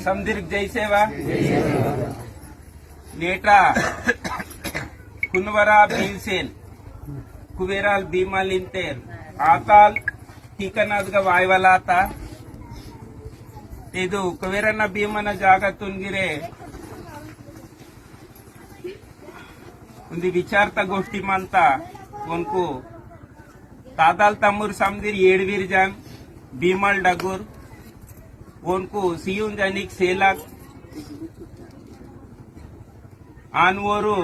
समदीर्घ जय सेवा नेटा कुनवरा भीमसेन कुबेराल भीमालिंतेर आताल टीकनाथगा वायवलाता ಇದು ಕುಬೇರನ ಭೀಮನ ಜಾಗ ತುಂಗಿರೆ ಒಂದು ವಿಚಾರತ गोष्टी मानता उनको तादाल तमूर समदीर येडवीर जान भीमल डगुर उनको सियून जानिक सेलाक आनवोरू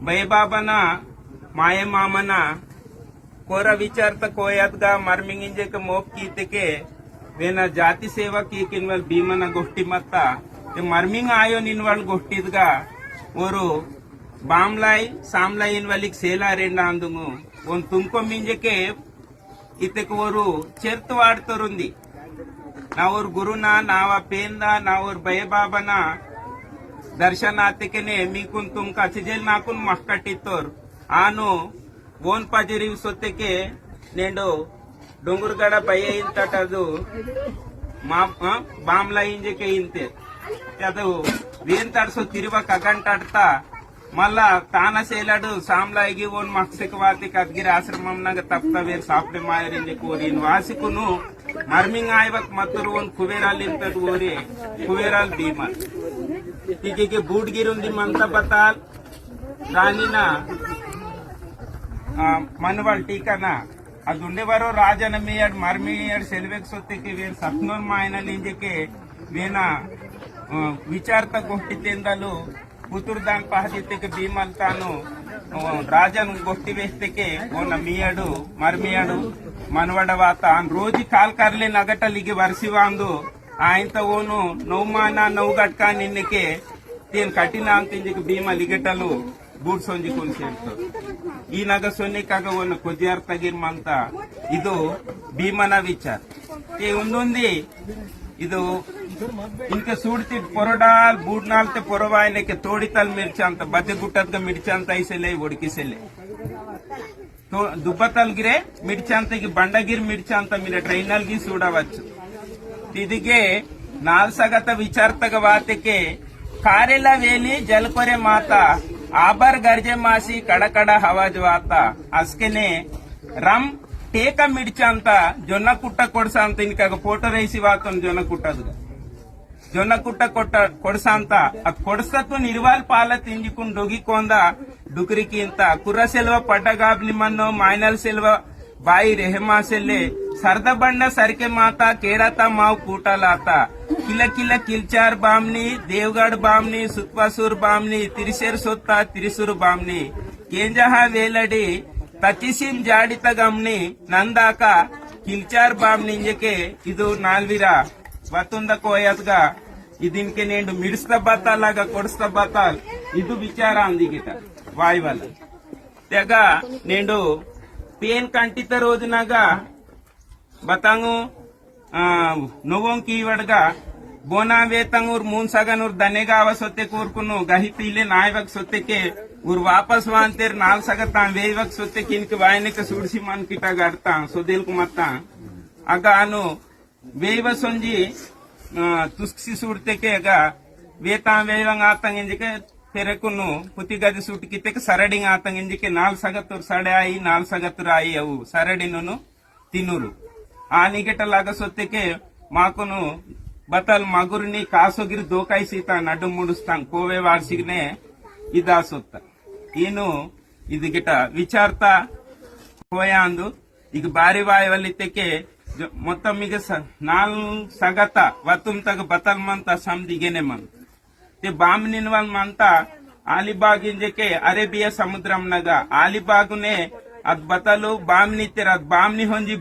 बयबाबन माये मामन कोरा विचारत कोयतगा मर्मिंगिंजे के मोप कीते वेना जाति सेवा की किनवल भीमन गोष्टी मत्ता ते मर्मिंग आयो निनवल गोष्टीदगा ओरू बामलाई सामलाई इनवलिक सेला रेंडा अंदुंगु उन तुमको मिंजे के इतक ओरू चेर्तवाडतरुंदी नावर गुरुना नावा पेंदा नावर बयबाबन दर्शनातिकेने मीकुन तुमका चिजेल नाकुन मक्कटित्तोर आनु ओन पजरी सोत्तेके नेंडो डोंगुरगड बय इंतटದು ಬಾಮ್ಲಾ ಇಂಜೆಕೆ ಇಂತೆ ಅದು ವೇನ್ ತಡ್ಸೋ ತಿರುವ ಕಗಂಟಾಡ್ತಾ ಮಲ್ಲ ತಾನ ಸೇಲಾಡು ಸಾಮ್ಲಾಯಿಗೆ ಓನ್ ಮಕ್ಸಕ ವಾತಿ ಕದ್ಗಿರ ಆಶ್ರಮಂನಾಗ ತಪ್ತವೇರ್ ಸಾಪ್ಡೆ ಮಾಯರಿಂಜೆ ಕೋರಿನ್ ವಾಸಿಕುನು ಮರ್ಮಿಂಗ್ ಆಯ್ವಕ್ ಮತ್ತರು ಓನ್ ಕುಬೇರಾಲ್ ಇಂತದು ಓರಿ ಕುಬೇರಾಲ್ ಭೀಮಲ್ ಹೀಗೆ ಬೂಡ್ಗಿರುಂದಿ ಮಂತ ಬತಾಲ್ ರಾಣಿನ मनवल टीकाना अदुंडेवरो राजन मेयड मर्मियड सेल्वेक सोत्तेके वेन सत्नोर मायनल इंजेके वेना विचारत गोष्टीतेंदलु पुतुरदान पहदित्तेके भीमल तानु राजन गोष्टी वेस्तेके ओन मियडु मर्मियडु मनवडवात अन रोजी काल करले नगटलिगे वर्षिवांदु आयंत ओनु नौमाना नौगटका निन्नेके तेन कठिन अंतिंजेके भीमल इगटलु बूट सोंजी कुंसेंतो ಈ ನಗ ಸೊನ್ನಿಕಾಗವನ್ನು ಕೊಜ್ಜಾರ್ ತಗಿರ್ಮಂತ ಇದು ಭೀಮನ ವಿಚಾರ ಈ ಒಂದೊಂದಿ ಇದು ಇಂಕ ಸೂಡ್ತಿ ಪೊರಡಾಲ್ ಬೂಡ್ನಾಲ್ತೆ ಪೊರವಾಯನಕ್ಕೆ ತೋಡಿತಲ್ ಮಿರ್ಚ ಅಂತ ಬದ್ದೆ ಗುಟ್ಟದ್ಗ ಮಿರ್ಚ ಅಂತ ಐಸೆಲೆ ಒಡಕಿಸೆಲೆ దుబ్బతల్గిరే మిర్చంతకి బండగిరి మిర్చ ಅಂತ మీరు ట్రైనల్గి చూడవచ్చు ఇదిగే నాల్సగత విచారతగ వాతికే కారెల వేలి జలకొರೆ మాత आबर गर्जे मासी कड़कड़ हवाज वाता अस्केने रम टेक मिर्चा अंत जोन्न कुट्ट कोडसा अंत इनका फोटो रईसी वात जोन्न कुट्टद जोन्न कुट्ट कोडसा अंत अद कोडसतु निर्वाल पाल तिंजिकुन डोगी कोंद डुकरिकी इंत कुर्र सेल्व पड्डगाब्ली मन्नो मायनल सेल्व बाई रेहमा सेल्ले सरद बंड सरके माता केड़ता माव कूटलाता किल किल किलचार बामनी देवगढ़ बामनी सुत्वासूर बामनी तिरिसेर सोत्ता तिरिसूर बामनी केंजहा वेलडी तचिसिम जाडित गमनी नंदाक किलचार बामनी इंजके इदु नाल्वीरा वतुंद कोयतगा इदिनके नेंडु मिडिस्त बत्तालागा कोडस्त बत्ताल इदु विचार अंदिगिट वायवल तेग नेंडु पेन कंटित रोजुनाग बतांगु नोवों की वडगा बोना वेतंगुर मून सगनुर दनेगा आवसोते कोरकुनु गही पीले नायवक सोते के उर वापस वांतेर नाल सगता वेवक सोते किनके वायने के सुडसी मन किटा गडता सोदेल कुमत्ता अगा अनु वेव सोंजी तुस्कसी सुडते के अगा वेता वेवंग आतंग इंजके तेरेकुनु पुति गदी सूट किते के सरडिंग आतंग इंजके नाल सगतुर सडे आई नाल सगतुर आई अವು सरडिनुनु तिनुरु आनिगेटलाग सोते के माकुनु बतल मगुरनी कासोगिर दोकाई सीता नड्डु मुडुस्तांग कोवे वार्षिकने इदा सोत्त इनु इदु गिट विचारता कोयांदु ಈಗ ಬಾರಿ ವಾಯವಲ್ಲಿದ್ದಕ್ಕೆ ಮೊತ್ತಮಿಗೆ ನಾಲ್ ಸಗತ ವತುಂ ತಗ ಬತಲ್ ಮಂತ ಸಮದಿಗೆನೆ ಮಂತ ते बामनिनवल मंत आलिबाग इंजके अरेबिया समुद्रम नग आलिबागुने अद बतलु बामनितिर अद बामनि होंजी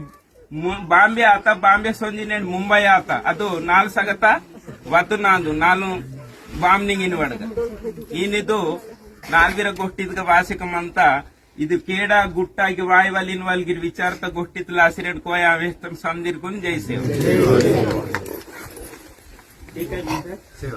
ಬಾಂಬೆ ಆತ ಬಾಂಬೆ ಸೊಂಜಿನೆ ಮುಂಬೈ ಆತ ಅದು ನಾಲ್ ಸಗತ ವತು ನಾಂದು ನಾಲು ಬಾಮ್ನಿಂಗಿನ ವಡಗ ಏನಿದು ನಾಲ್ವಿರ ಗೊಷ್ಟಿದ್ಗ ವಾಸಿಕಮಂತ ಇದು ಕೇಡ ಗುಟ್ಟಾಗಿ ವಾಯುವಲಿನ ವಲ್ಗಿರ್ ವಿಚಾರತ ಗೊಷ್ಟಿತ್ಲ ಆಸಿರೆಡ್ ಕೋಯ ಆವೇಸ್ತಂ ಸಂದಿರ್ ಗುನ್ ಜೈಸೇವ ठीक है जी सर